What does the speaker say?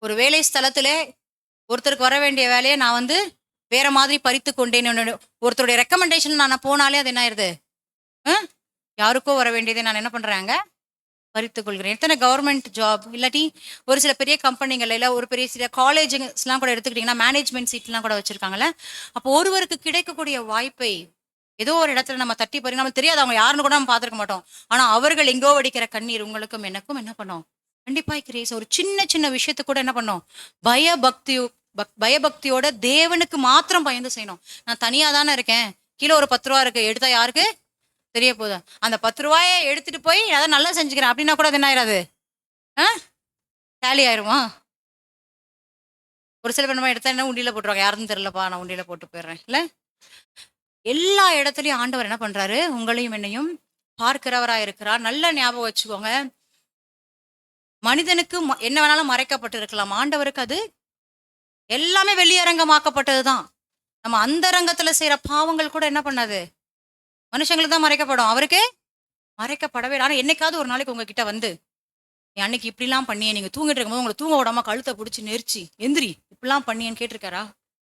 ஒரு வேலை ஸ்தலத்திலே ஒருத்தருக்கு வர வேண்டிய வேலையை நான் வந்து வேற மாதிரி பறித்து கொண்டேன். ஒருத்தருடைய ரெக்கமெண்டேஷன் நான் போனாலே அது என்ன ஆயிருது? யாருக்கோ வர வேண்டியதை நான் என்ன பண்றேங்க? பறித்துக் கொள்கிறேன். எத்தனை கவர்மெண்ட் ஜாப் இல்லாட்டி ஒரு சில பெரிய கம்பெனிகள் இல்ல ஒரு பெரிய சில காலேஜ்ஸ்லாம் கூட எடுத்துக்கிட்டீங்கன்னா மேனேஜ்மெண்ட் சீட்லாம் கூட வச்சிருக்காங்கல்ல. அப்போ ஒருவருக்கு கிடைக்கக்கூடிய வாய்ப்பை ஏதோ ஒரு இடத்துல நம்ம தட்டி பறி நமக்கு தெரியாது அவங்க யாருன்னு கூட நம்ம பார்த்துருக்க மாட்டோம். ஆனா அவர்கள் எங்கோ வடிக்கிற கண்ணீர் உங்களுக்கும் எனக்கும் என்ன பண்ணோம்? கண்டிப்பா கிரேஸ் ஒரு சின்ன சின்ன விஷயத்தை கூட என்ன பண்ணோம்? பயபக்தி பயபக்தியோட தேவனுக்கு மாத்திரம் பயந்து செய்யணும். நான் தனியா தானே இருக்கேன். கீழே ஒரு 10 ரூபா இருக்கு. எடுத்தா யாருக்கு தெரிய போதா? அந்த 10 ரூபாய எடுத்துட்டு போய் அதான் நல்லா செஞ்சுக்கிறேன் அப்படின்னா கூட அது என்ன ஆயிராது? டேலி ஆயிருமா? ஒரு சில பேர் நம்ம எடுத்தா என்ன உண்டியில போட்டுருவாங்க. யாருன்னு தெரியலப்பா நான் உண்டியில போட்டு போயிடுறேன் இல்ல. எல்லா இடத்துலயும் ஆண்டவர் என்ன பண்றாரு? உங்களையும் என்னையும் பார்க்கிறவரா இருக்கிறார். நல்ல ஞாபகம் வச்சுக்கோங்க. மனிதனுக்கு என்ன வேணாலும் மறைக்கப்பட்டு இருக்கலாம். ஆண்டவருக்கு அது எல்லாமே வெளியரங்கமாக்கப்பட்டதுதான். நம்ம அந்த ரங்கத்துல செய்யற பாவங்கள் கூட என்ன பண்ணாது? மனுஷங்களுக்கு தான் மறைக்கப்படும். அவருக்கு மறைக்கப்படவே இல்ல. ஆனா என்னைக்காவது ஒரு நாளைக்கு உங்ககிட்ட வந்து அன்னைக்கு இப்படிலாம் பண்ணியே நீங்க தூங்கிட்டு இருக்கும்போது உங்களை தூங்க விடாம கழுத்தை பிடிச்சி நெரிச்சு எந்திரி இப்படிலாம் பண்ணியேன்னு கேட்டிருக்காரா?